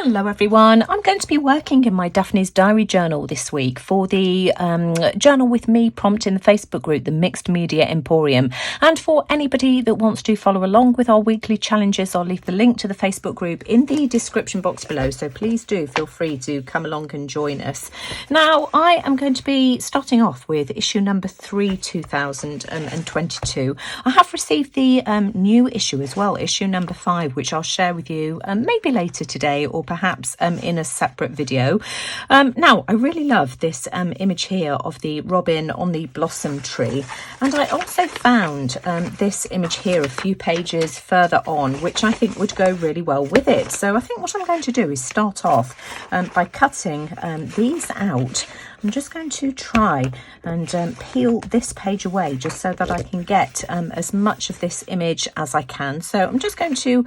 Hello everyone, I'm going to be working in my Daphne's Diary journal this week for the Journal With Me prompt in the Facebook group, the Mixed Media Emporium. And for anybody that wants to follow along with our weekly challenges, I'll leave the link to the Facebook group in the description box below. So please do feel free to come along and join us. Now, I am going to be starting off with issue number 3, 2022. I have received the new issue as well, issue number 5, which I'll share with you maybe later today or perhaps in a separate video. Now, I really love this image here of the robin on the blossom tree, and I also found this image here a few pages further on, which I think would go really well with it. So I think what I'm going to do is start off by cutting these out. I'm just going to try and peel this page away just so that I can get as much of this image as I can. So I'm just going to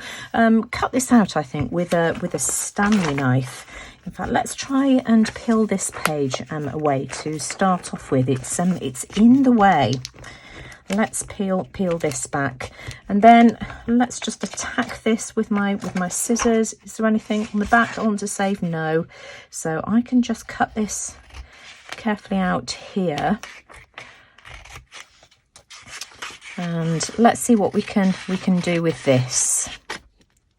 cut this out, I think, with a Stanley knife. In fact, let's try and peel this page away to start off with. It's in the way. Let's peel this back, and then let's just attack this with my scissors. Is there anything on the back I want to save? No. So I can just cut this carefully out here, and let's see what we can do with this.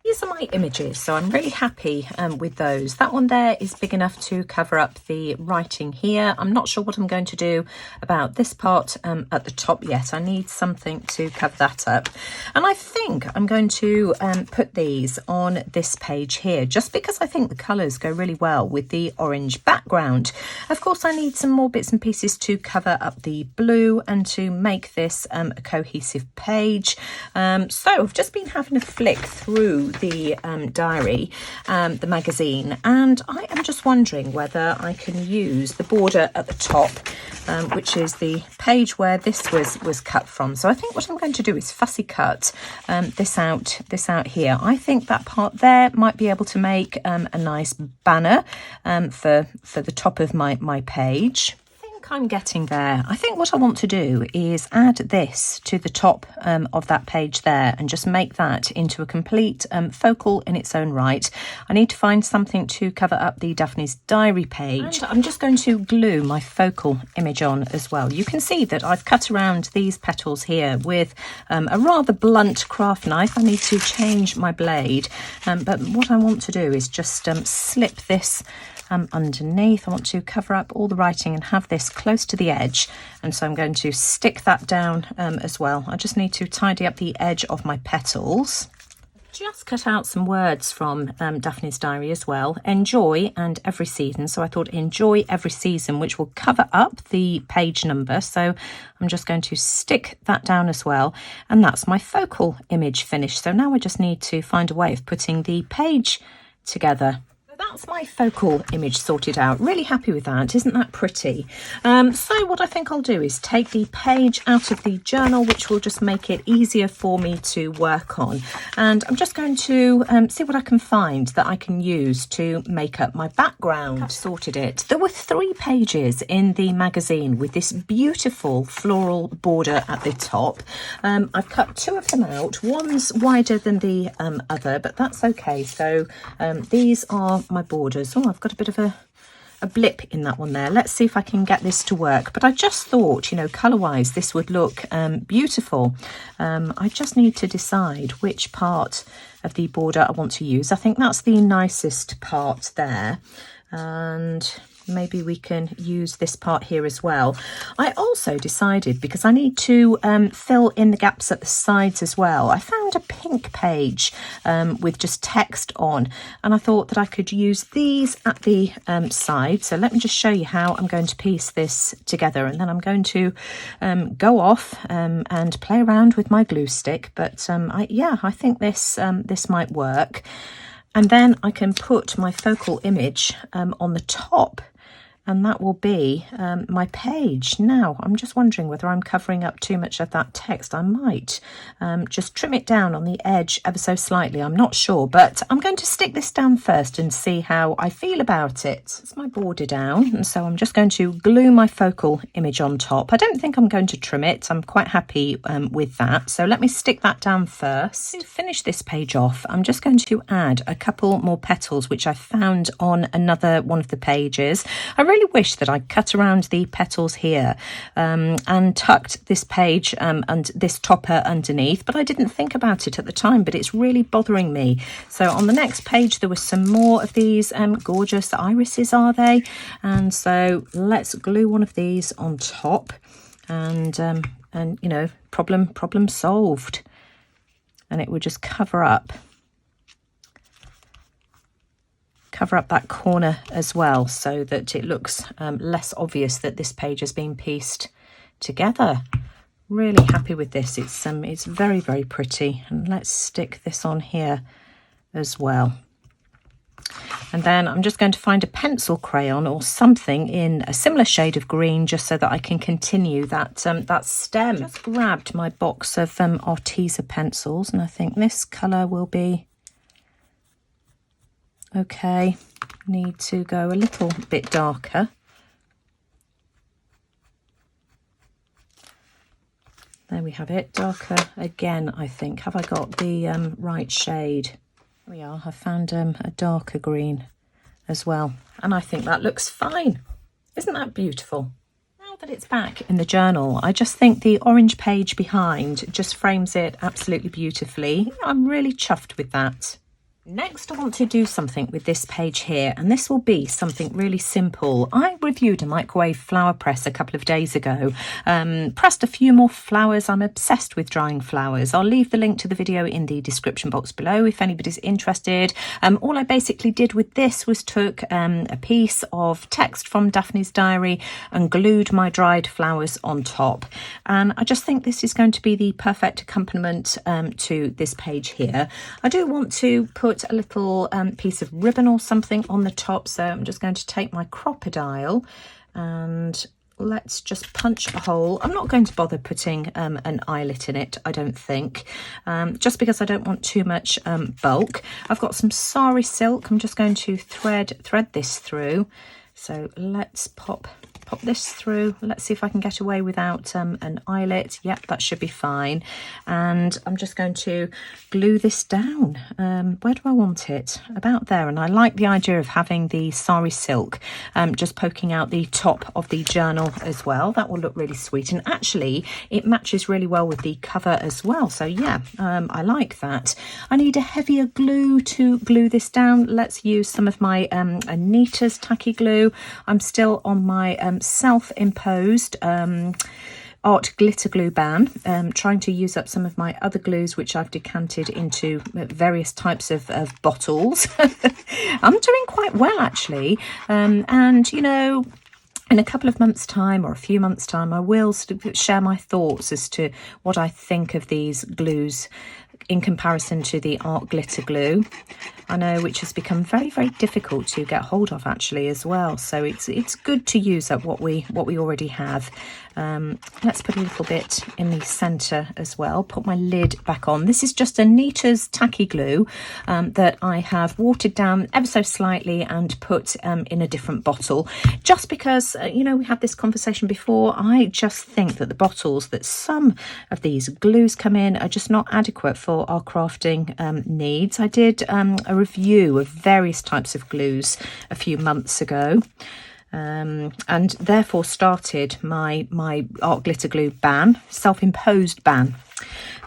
These are my images, so I'm really happy with those. That one there is big enough to cover up the writing here. I'm not sure what I'm going to do about this part at the top yet. I need something to cover that up. And I think I'm going to put these on this page here, just because I think the colours go really well with the orange background. Of course, I need some more bits and pieces to cover up the blue and to make this a cohesive page. So I've just been having a flick through the diary, the magazine, and I am just wondering whether I can use the border at the top, which is the page where this was cut from. So I think what I'm going to do is fussy cut this out here. I think that part there might be able to make a nice banner for the top of my page. I'm getting there. I think what I want to do is add this to the top of that page there and just make that into a complete focal in its own right. I need to find something to cover up the Daphne's Diary page. And I'm just going to glue my focal image on as well. You can see that I've cut around these petals here with a rather blunt craft knife. I need to change my blade, but what I want to do is just slip this underneath. I want to cover up all the writing and have this close to the edge, and so I'm going to stick that down as well. I just need to tidy up the edge of my petals. Just cut out some words from Daphne's Diary as well. Enjoy and every season. So I thought enjoy every season, which will cover up the page number. So I'm just going to stick that down as well. And that's my focal image finished. So now I just need to find a way of putting the page together. That's my focal image sorted out. Really happy with that. Isn't that pretty? So what I think I'll do is take the page out of the journal, which will just make it easier for me to work on. And I'm just going to see what I can find that I can use to make up my background. I've sorted it. There were 3 pages in the magazine with this beautiful floral border at the top. I've cut 2 of them out. One's wider than the other, but that's okay. So these are my borders. Oh, I've got a bit of a blip in that one there. Let's see if I can get this to work. But I just thought, you know, colour wise this would look beautiful. I just need to decide which part of the border I want to use. I think that's the nicest part there, and maybe we can use this part here as well. I also decided, because I need to fill in the gaps at the sides as well, I found a pink page with just text on, and I thought that I could use these at the side. So let me just show you how I'm going to piece this together, and then I'm going to go off and play around with my glue stick. But I think this might work. And then I can put my focal image on the top and that will be my page. Now, I'm just wondering whether I'm covering up too much of that text. I might just trim it down on the edge ever so slightly. I'm not sure, but I'm going to stick this down first and see how I feel about it. It's my border down, and so I'm just going to glue my focal image on top. I don't think I'm going to trim it. I'm quite happy with that. So let me stick that down first. To finish this page off, I'm just going to add a couple more petals, which I found on another one of the pages. I really wish that I cut around the petals here and tucked this page and this topper underneath, but I didn't think about it at the time, but it's really bothering me. So on the next page there was some more of these gorgeous irises, are they? And so let's glue one of these on top, and you know, problem solved. And it would just cover up that corner as well, so that it looks less obvious that this page has been pieced together. Really happy with this. It's very, very pretty. And let's stick this on here as well. And then I'm just going to find a pencil crayon or something in a similar shade of green, just so that I can continue that that stem. Just grabbed my box of Arteza pencils, and I think this colour will be okay. Need to go a little bit darker. There we have it, darker again, I think. Have I got the right shade? Here we are, I found a darker green as well, and I think that looks fine. Isn't that beautiful? Now that it's back in the journal, I just think the orange page behind just frames it absolutely beautifully. I'm really chuffed with that. Next, I want to do something with this page here, and this will be something really simple. I reviewed a microwave flower press a couple of days ago, pressed a few more flowers. I'm obsessed with drying flowers. I'll leave the link to the video in the description box below if anybody's interested. All I basically did with this was took a piece of text from Daphne's diary and glued my dried flowers on top. And I just think this is going to be the perfect accompaniment to this page here. I do want to put a little piece of ribbon or something on the top, so I'm just going to take my crocodile and let's just punch a hole. I'm not going to bother putting an eyelet in it, I don't think, just because I don't want too much bulk. I've got some sari silk. I'm just going to thread this through. So let's pop this through. Let's see if I can get away without an eyelet. Yep, that should be fine. And I'm just going to glue this down. Where do I want it? About there. And I like the idea of having the sari silk just poking out the top of the journal as well. That will look really sweet. And actually, it matches really well with the cover as well. So yeah, I like that. I need a heavier glue to glue this down. Let's use some of my Anita's tacky glue. I'm still on my self-imposed art glitter glue ban, trying to use up some of my other glues which I've decanted into various types of bottles. I'm doing quite well actually, and you know, in a couple of months' time or a few months' time, I will share my thoughts as to what I think of these glues in comparison to the art glitter glue. I know, which has become very, very difficult to get hold of actually as well. So it's good to use up what we already have. Let's put a little bit in the centre as well. Put my lid back on. This is just Anita's tacky glue that I have watered down ever so slightly and put in a different bottle. Just because, you know, we had this conversation before. I just think that the bottles that some of these glues come in are just not adequate for our crafting needs. I did a review of various types of glues a few months ago, and therefore started my art glitter glue ban, self-imposed ban.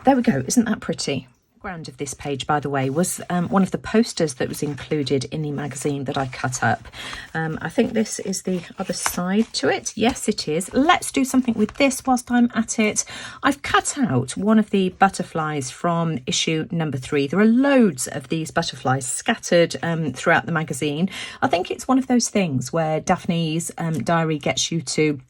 There we go. Isn't that pretty? Background of this page, by the way, was one of the posters that was included in the magazine that I cut up. I think this is the other side to it. Yes, it is. Let's do something with this whilst I'm at it. I've cut out one of the butterflies from issue number 3. There are loads of these butterflies scattered throughout the magazine. I think it's one of those things where Daphne's diary gets you to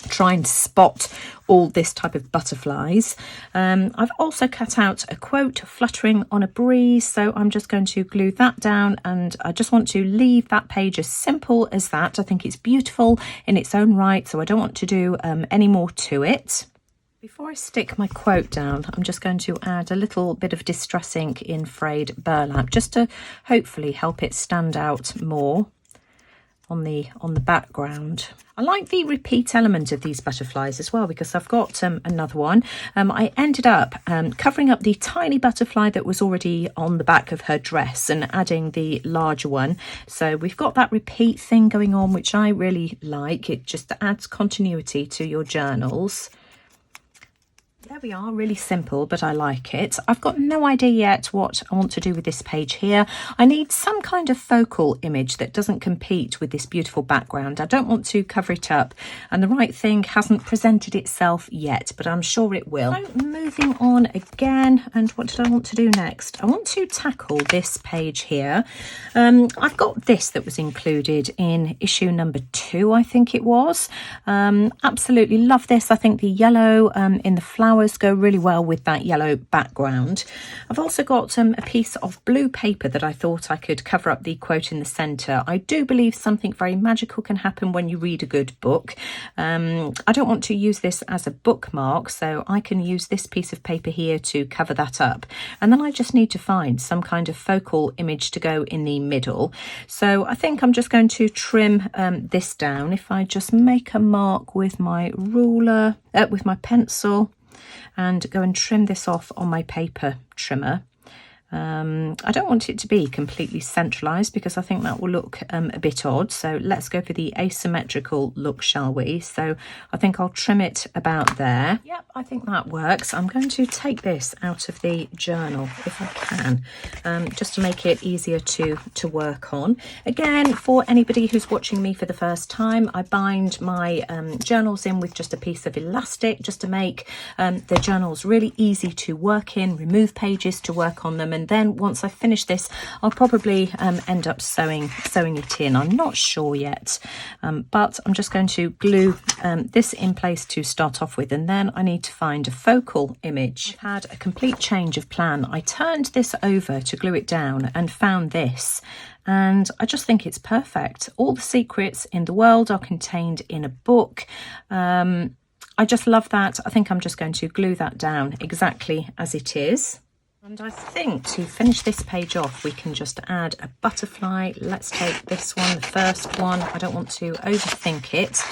try and spot all this type of butterflies. I've also cut out a quote, fluttering on a breeze, so I'm just going to glue that down, and I just want to leave that page as simple as that. I think it's beautiful in its own right, so I don't want to do any more to it. Before I stick my quote down, I'm just going to add a little bit of Distress ink in frayed burlap, just to hopefully help it stand out more on the background. I like the repeat element of these butterflies as well, because I've got another one. I ended up covering up the tiny butterfly that was already on the back of her dress and adding the larger one. So we've got that repeat thing going on, which I really like. It just adds continuity to your journals. There we are, really simple, but I like it. I've got no idea yet what I want to do with this page here. I need some kind of focal image that doesn't compete with this beautiful background. I don't want to cover it up, and the right thing hasn't presented itself yet, but I'm sure it will. So moving on again, and what did I want to do next? I want to tackle this page here. I've got this that was included in issue number 2, I think it was. Absolutely love this. I think the yellow in the flowers go really well with that yellow background. I've also got a piece of blue paper that I thought I could cover up the quote in the centre. I do believe something very magical can happen when you read a good book. I don't want to use this as a bookmark, so I can use this piece of paper here to cover that up. And then I just need to find some kind of focal image to go in the middle. So I think I'm just going to trim this down. If I just make a mark with my ruler, with my pencil, and go and trim this off on my paper trimmer. I don't want it to be completely centralised, because I think that will look a bit odd. So let's go for the asymmetrical look, shall we? So I think I'll trim it about there. Yep, I think that works. I'm going to take this out of the journal if I can, just to make it easier to work on. Again, for anybody who's watching me for the first time, I bind my journals in with just a piece of elastic, just to make the journals really easy to work in, remove pages to work on them. And then once I finish this, I'll probably end up sewing it in. I'm not sure yet, but I'm just going to glue this in place to start off with, and then I need to find a focal image. I've had a complete change of plan. I turned this over to glue it down and found this, and I just think it's perfect. All the secrets in the world are contained in a book. I just love that. I think I'm just going to glue that down exactly as it is. And I think to finish this page off, we can just add a butterfly. Let's take this one, the first one. I don't want to overthink it.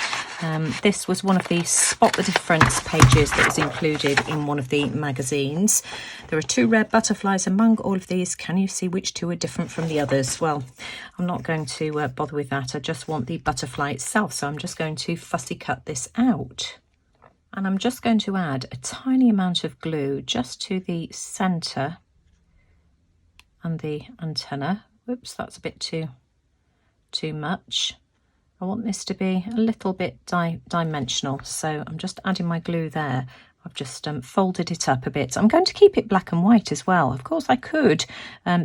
This was one of the Spot the Difference pages that was included in one of the magazines. There are 2 red butterflies among all of these. Can you see which 2 are different from the others? Well, I'm not going to bother with that. I just want the butterfly itself. So I'm just going to fussy cut this out. And I'm just going to add a tiny amount of glue just to the centre and the antenna. Whoops, that's a bit too much. I want this to be a little bit dimensional, so I'm just adding my glue there. I've just folded it up a bit. I'm going to keep it black and white as well. Of course, I could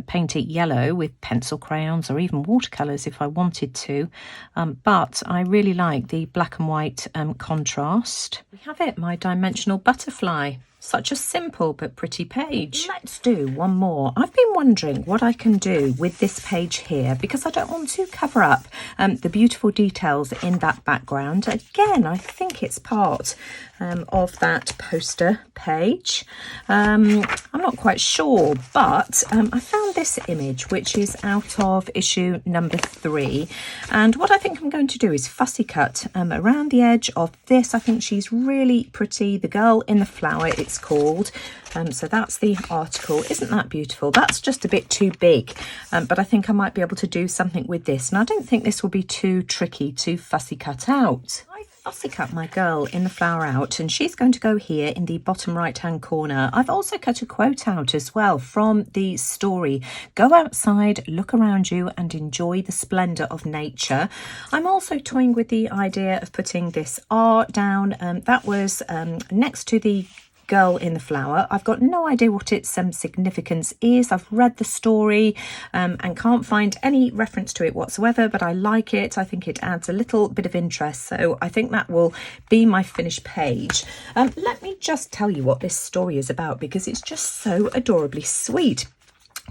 paint it yellow with pencil crayons or even watercolours if I wanted to, but I really like the black and white contrast. We have it, my dimensional butterfly. Such a simple but pretty page. Let's do one more. I've been wondering what I can do with this page here, because I don't want to cover up the beautiful details in that background. Again, I think it's part of that poster page. I'm not quite sure, but I found this image, which is out of issue number 3. And what I think I'm going to do is fussy cut around the edge of this. I think she's really pretty. The Girl in the Flower, it's called. So that's the article. Isn't that beautiful? That's just a bit too big, but I think I might be able to do something with this. And I don't think this will be too tricky to fussy cut out. I fussy cut my Girl in the Flower out, and she's going to go here in the bottom right hand corner. I've also cut a quote out as well from the story. Go outside, look around you and enjoy the splendour of nature. I'm also toying with the idea of putting this R down. That was next to the Girl in the Flower. I've got no idea what its significance is. I've read the story and can't find any reference to it whatsoever, but I like it. I think it adds a little bit of interest, so I think that will be my finished page. Let me just tell you what this story is about, because it's just so adorably sweet.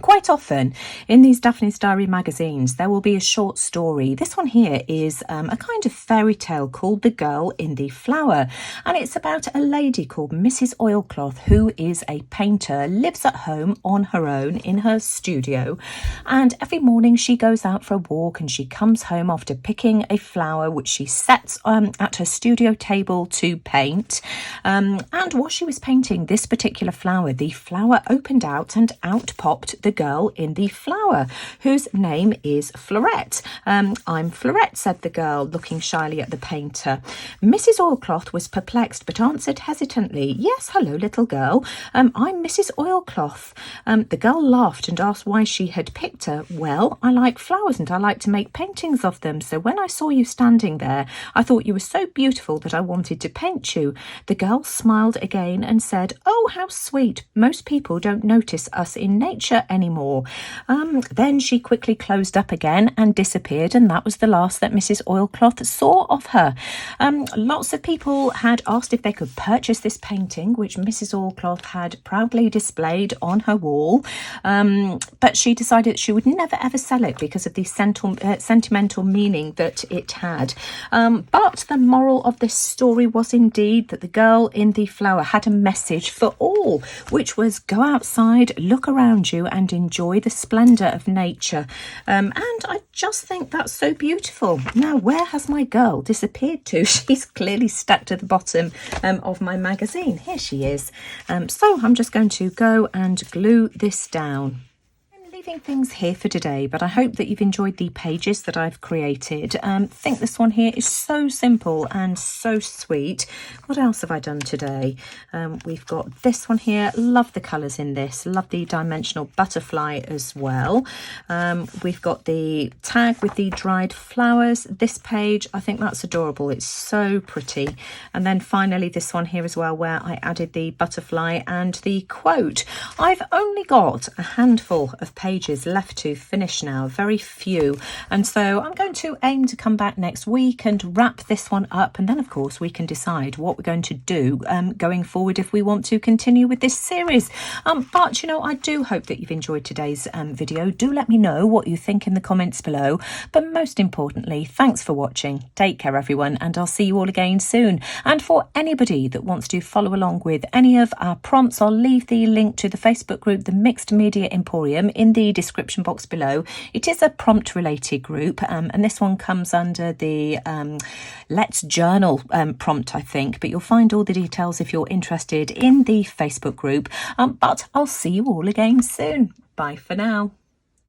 Quite often in these Daphne's Diary magazines, there will be a short story. This one here is a kind of fairy tale called The Girl in the Flower. And it's about a lady called Mrs. Oilcloth, who is a painter, lives at home on her own in her studio. And every morning she goes out for a walk and she comes home after picking a flower, which she sets at her studio table to paint. And while she was painting this particular flower, the flower opened out and out popped the girl in the flower, whose name is Florette. I'm Florette, said the girl, looking shyly at the painter. Mrs. Oilcloth was perplexed, but answered hesitantly, yes, hello, little girl. I'm Mrs. Oilcloth. The girl laughed and asked why she had picked her. Well, I like flowers and I like to make paintings of them, so when I saw you standing there, I thought you were so beautiful that I wanted to paint you. The girl smiled again and said, oh, how sweet. Most people don't notice us in nature anymore. Then she quickly closed up again and disappeared, and that was the last that Mrs. Oilcloth saw of her. Lots of people had asked if they could purchase this painting, which Mrs. Oilcloth had proudly displayed on her wall, but she decided she would never ever sell it because of the sentimental meaning that it had. But the moral of this story was indeed that the girl in the flower had a message for all, which was go outside, look around you and enjoy the splendour of nature. And I just think that's so beautiful. Now, where has my girl disappeared to? She's clearly stuck to the bottom of my magazine. Here she is. So I'm just going to go and glue this down. Leaving things here for today, but I hope that you've enjoyed the pages that I've created. I think this one here is so simple and so sweet. What else have I done today? We've got this one here. Love the colours in this. Love the dimensional butterfly as well. We've got the tag with the dried flowers. This page, I think that's adorable. It's so pretty. And then finally this one here as well, where I added the butterfly and the quote. I've only got a handful of pages left to finish now, very few, and so I'm going to aim to come back next week and wrap this one up, and then of course we can decide what we're going to do going forward if we want to continue with this series. But you know, I do hope that you've enjoyed today's video. Do let me know what you think in the comments below, but most importantly, thanks for watching. Take care everyone, and I'll see you all again soon. And for anybody that wants to follow along with any of our prompts, I'll leave the link to the Facebook group, the Mixed Media Emporium, in the description box below. It is a prompt related group, and this one comes under the Let's Journal prompt, I think, but you'll find all the details if you're interested in the Facebook group. But I'll see you all again soon. Bye for now.